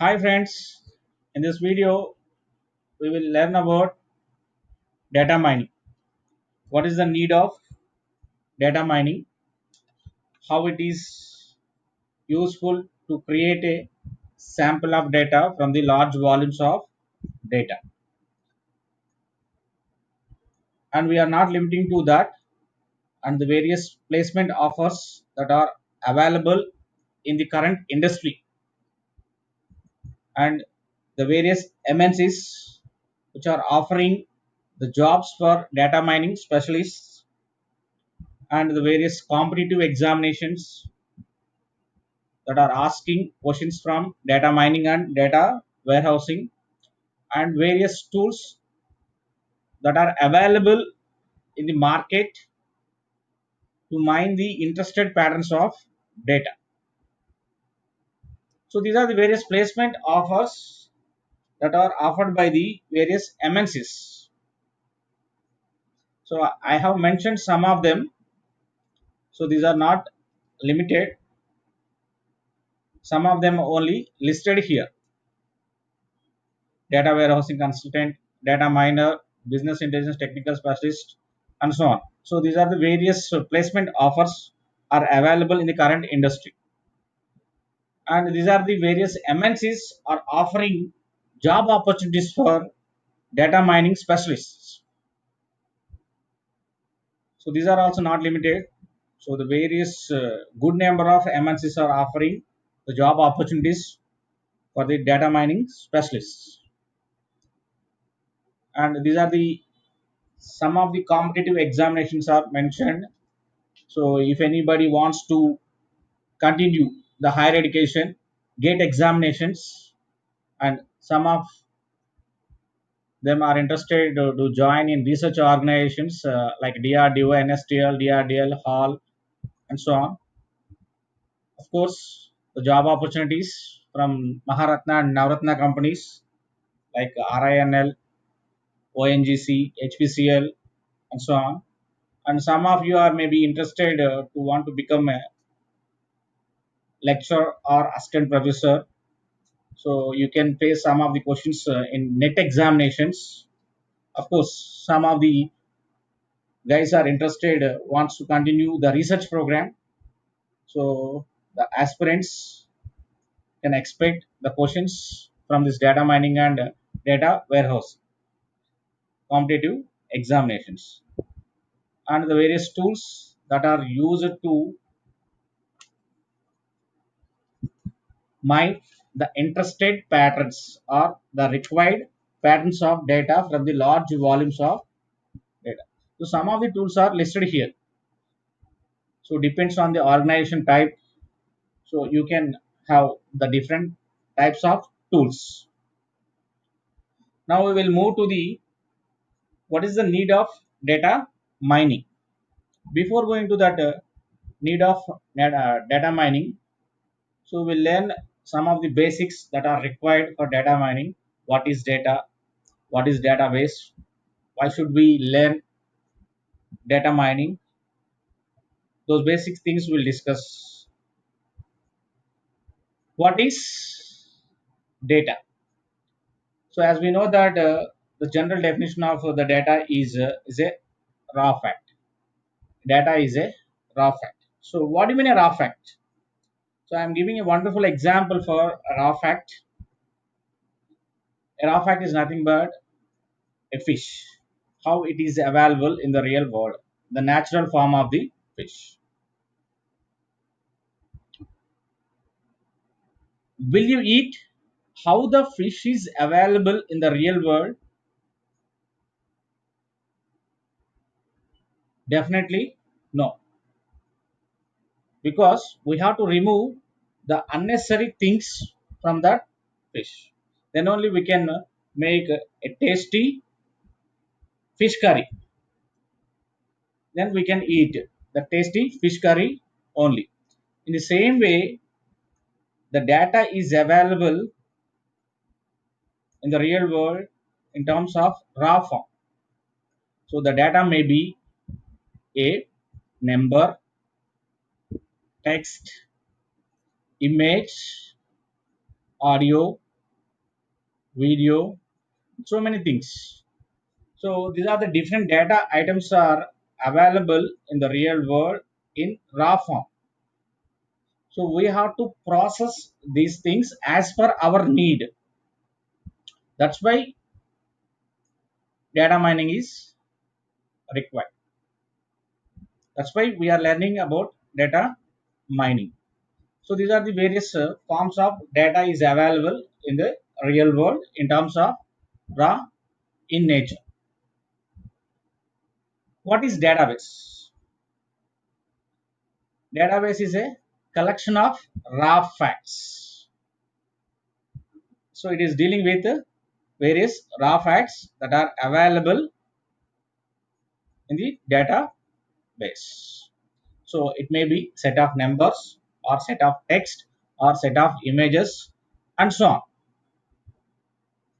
Hi friends, in this video we will learn about data mining. What is the need of data mining? How it is useful to create a sample of data from the large volumes of data. And we are not limiting to that and the various placement offers that are available in the current industry and the various MNCs which are offering the jobs for data mining specialists and the various competitive examinations that are asking questions from data mining and data warehousing and various tools that are available in the market to mine the interested patterns of data. So these are the various placement offers that are offered by the various MNCs. So I have mentioned some of them. So these are not limited. Some of them only listed here: data warehousing consultant, data miner, business intelligence technical specialist, and so on. So these are the various placement offers are available in the current industry, and these are the various MNCs are offering job opportunities for data mining specialists. So these are also not limited. So the various good number of MNCs are offering the job opportunities for the data mining specialists, and these are the some of the competitive examinations are mentioned. So if anybody wants to continue the higher education, get examinations, and some of them are interested to join in research organizations like DRDO, NSTL, DRDL, Hall, and so on. Of course, the job opportunities from Maharatna and Navratna companies like RINL, ONGC, HPCL, and so on. And some of you are maybe interested to want to become a lecturer or assistant professor. So you can face some of the questions in net examinations. Of course, some of the guys are interested, wants to continue the research program. So the aspirants can expect the questions from this data mining and data warehouse competitive examinations, and the various tools that are used to mine the interested patterns or the required patterns of data from the large volumes of data. So some of the tools are listed here. So depends on the organization type. So you can have the different types of tools. Now we will move to the what is the need of data mining. Before going to that need of data mining, so we'll learn some of the basics that are required for data mining. What is data? What is database? Why should we learn data mining? Those basic things we'll discuss. What is data? So as we know that the general definition of the data is a raw fact. Data is a raw fact. So what do you mean a raw fact? So I'm giving a wonderful example for a raw fact. A raw fact is nothing but a fish. How it is available in the real world, the natural form of the fish. Will you eat how the fish is available in the real world? Definitely no, because we have to remove the unnecessary things from that fish. Then only we can make a tasty fish curry. Then we can eat the tasty fish curry only. In the same way, the data is available in the real world in terms of raw form. So the data may be a number, text, image, audio, video, so many things. So these are the different data items are available in the real world in raw form. So we have to process these things as per our need. That's why data mining is required. That's why we are learning about data mining. So these are the various forms of data is available in the real world in terms of raw in nature. What is database? Database is a collection of raw facts. So it is dealing with various raw facts that are available in the database. So it may be set of numbers or set of text or set of images and so on.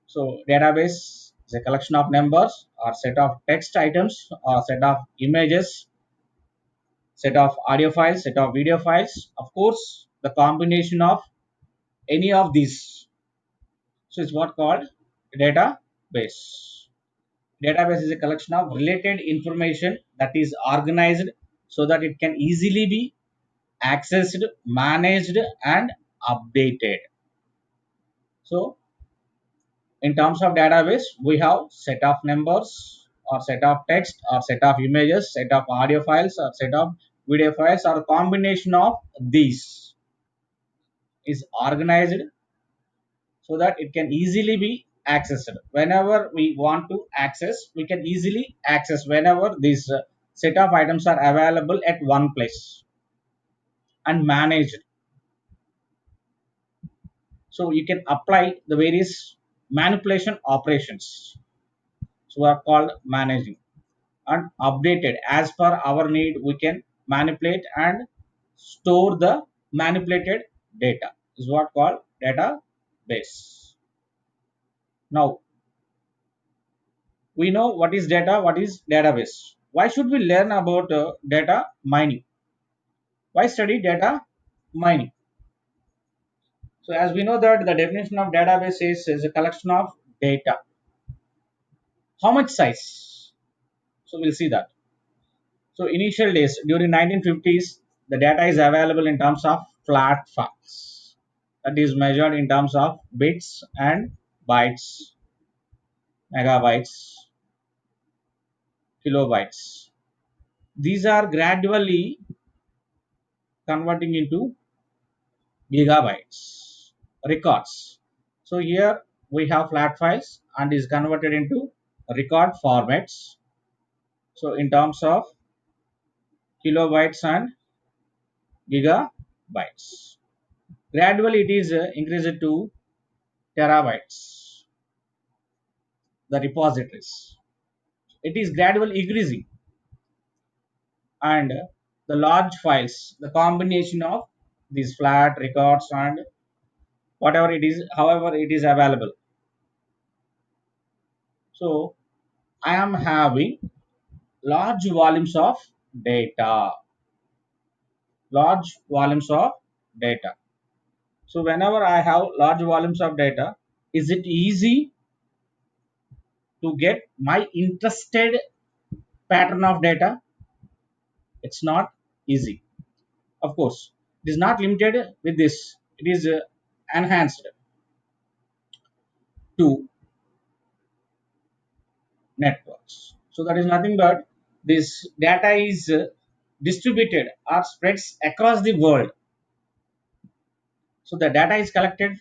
So database is a collection of numbers or set of text items or set of images, set of audio files, set of video files. Of course, the combination of any of these. So it's what called database. Database is a collection of related information that is organized so that it can easily be accessed, managed, and updated. So in terms of database, we have set of numbers or set of text or set of images, set of audio files or set of video files or combination of these is organized so that it can easily be accessed. Whenever we want to access, we can easily access whenever these set of items are available at one place and managed. So you can apply the various manipulation operations. So are called managing and updated as per our need. We can manipulate and store the manipulated data. Is what called database. Now we know what is data, what is database. Why should we learn about data mining? Why study data mining? So as we know that the definition of database is a collection of data. How much size? So we'll see that. So initial days during 1950s, the data is available in terms of flat facts. That is measured in terms of bits and bytes, megabytes, kilobytes. These are gradually converting into gigabytes records. So here we have flat files and is converted into record formats. So in terms of kilobytes and gigabytes. Gradually it is increased to terabytes, the repositories. It is gradually increasing and the large files, the combination of these flat records and whatever it is, however it is available. So I am having large volumes of data, large volumes of data. So whenever I have large volumes of data, is it easy to get my interested pattern of data? It's not easy. Of course, it is not limited with this. It is enhanced to networks. So that is nothing but this data is distributed or spreads across the world. So the data is collected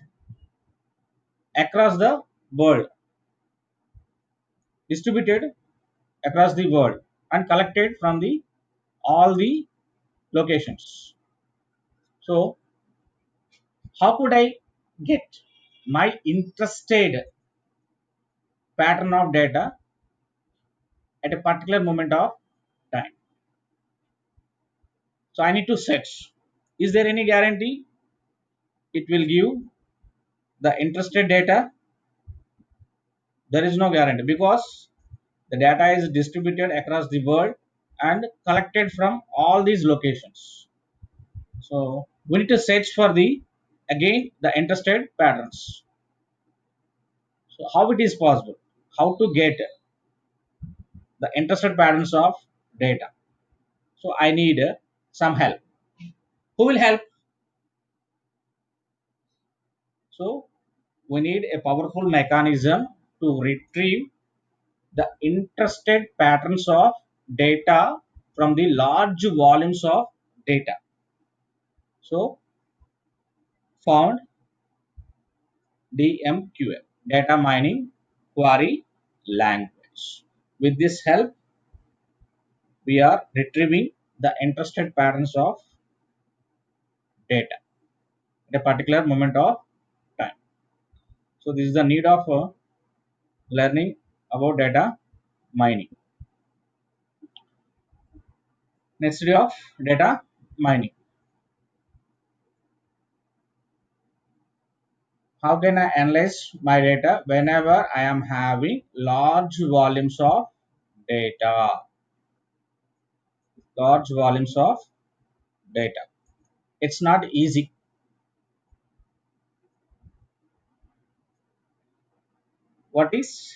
across the world, distributed across the world, and collected from the all the locations. So how could I get my interested pattern of data at a particular moment of time? So I need to search. Is there any guarantee it will give the interested data? There is no guarantee because the data is distributed across the world and collected from all these locations. So we need to search for the again the interested patterns. So how it is possible? How to get the interested patterns of data? So I need some help. Who will help? So we need a powerful mechanism to retrieve the interested patterns of data from the large volumes of data. So found DMQL, data mining query language. With this help, we are retrieving the interested patterns of data at a particular moment of time. So this is the need of learning about data mining. Next day of data mining. How can I analyze my data whenever I am having large volumes of data? Large volumes of data. It's not easy. What is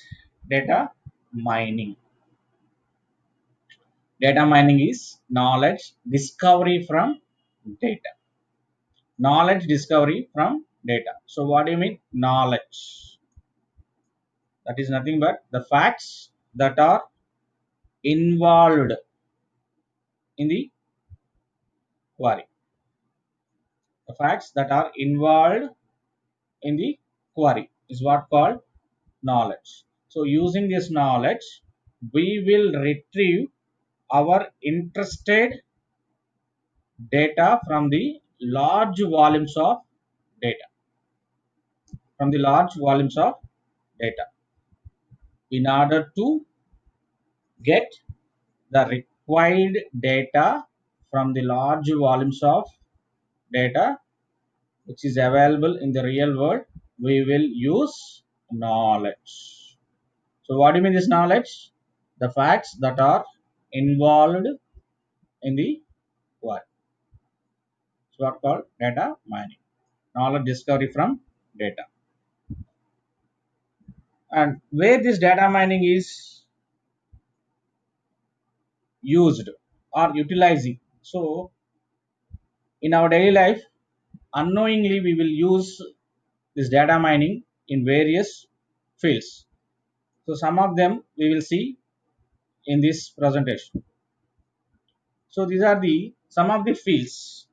data mining? Data mining is knowledge discovery from data. Knowledge discovery from data. So what do you mean knowledge? That is nothing but the facts that are involved in the query. The facts that are involved in the query is what called knowledge. So using this knowledge, we will retrieve our interested data from the large volumes of data. From the large volumes of data. In order to get the required data from the large volumes of data which is available in the real world, we will use knowledge. So what do you mean this knowledge? The facts that are involved in the work. It's what called data mining. Knowledge discovery from data. And where this data mining is used or utilizing. So in our daily life, unknowingly we will use this data mining in various fields. So some of them we will see in this presentation. So these are the some of the fields.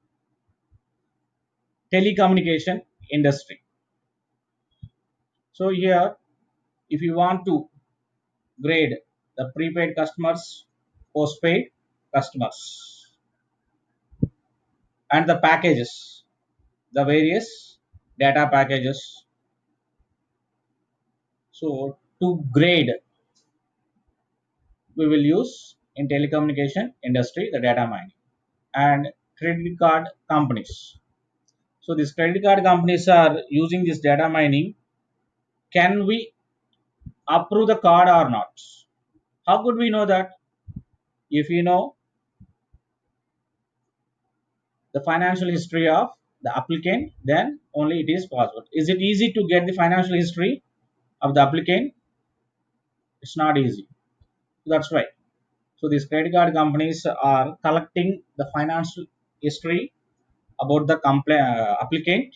Telecommunication industry. So here if you want to grade the prepaid customers, postpaid customers and the packages, the various data packages. So to grade we will use in telecommunication industry the data mining and credit card companies. So these credit card companies are using this data mining. Can we approve the card or not? How could we know that? If you know the financial history of the applicant, then only it is possible. Is it easy to get the financial history of the applicant? It's not easy. That's why. So these credit card companies are collecting the financial history about the applicant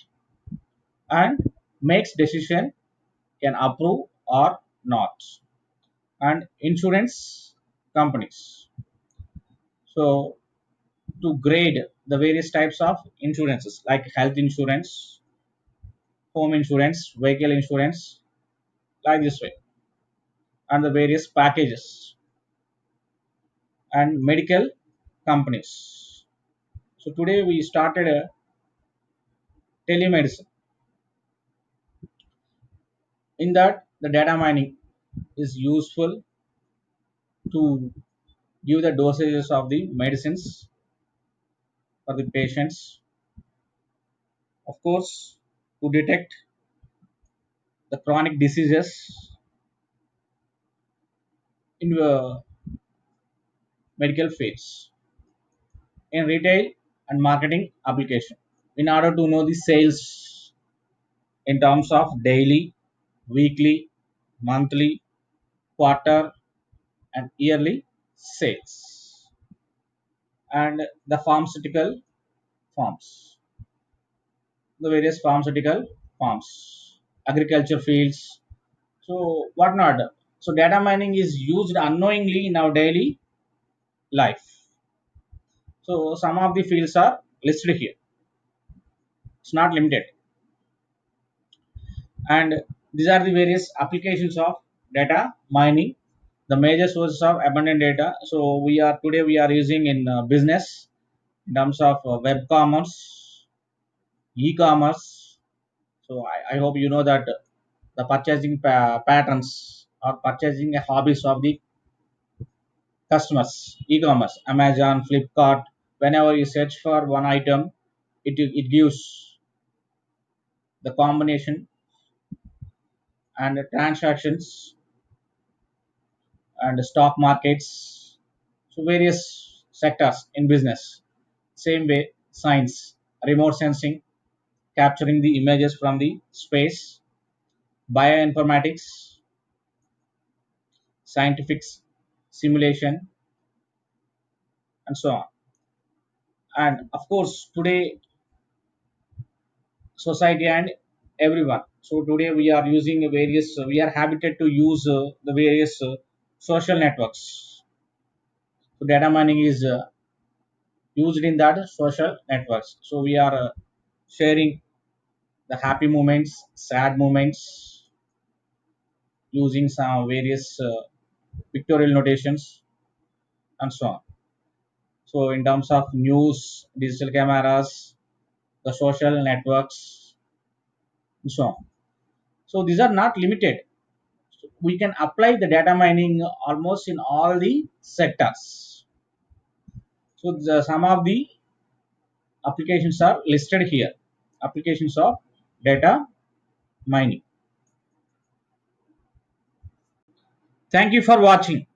and makes decision can approve or not. And insurance companies. So to grade the various types of insurances like health insurance, home insurance, vehicle insurance, like this way, and the various packages and medical companies. So today we started a telemedicine. In that, the data mining is useful to give the dosages of the medicines for the patients. Of course, to detect the chronic diseases in the medical fields, in retail and marketing application. In order to know the sales in terms of daily, weekly monthly, quarter, and yearly sales, and the pharmaceutical farms, the various pharmaceutical farms, agriculture fields, so whatnot. So data mining is used unknowingly in our daily life. So some of the fields are listed here. It's not limited, and these are the various applications of data mining. The major sources of abundant data. So we are using in business in terms of web commerce, e-commerce. So I hope you know that the purchasing patterns or purchasing hobbies of the customers, e-commerce, Amazon, Flipkart. Whenever you search for one item, it gives the combination and the transactions and the stock markets. So various sectors in business. Same way, science, remote sensing, capturing the images from the space, bioinformatics, scientific simulation, and so on. And of course, today society and everyone. So today we are using various. We are habited to use the various social networks. So data mining is used in that social networks. So we are sharing the happy moments, sad moments, using some various pictorial notations and so on. So in terms of news, digital cameras, the social networks, and so on. So these are not limited. We can apply the data mining almost in all the sectors. So some of the applications are listed here. Applications of data mining. Thank you for watching.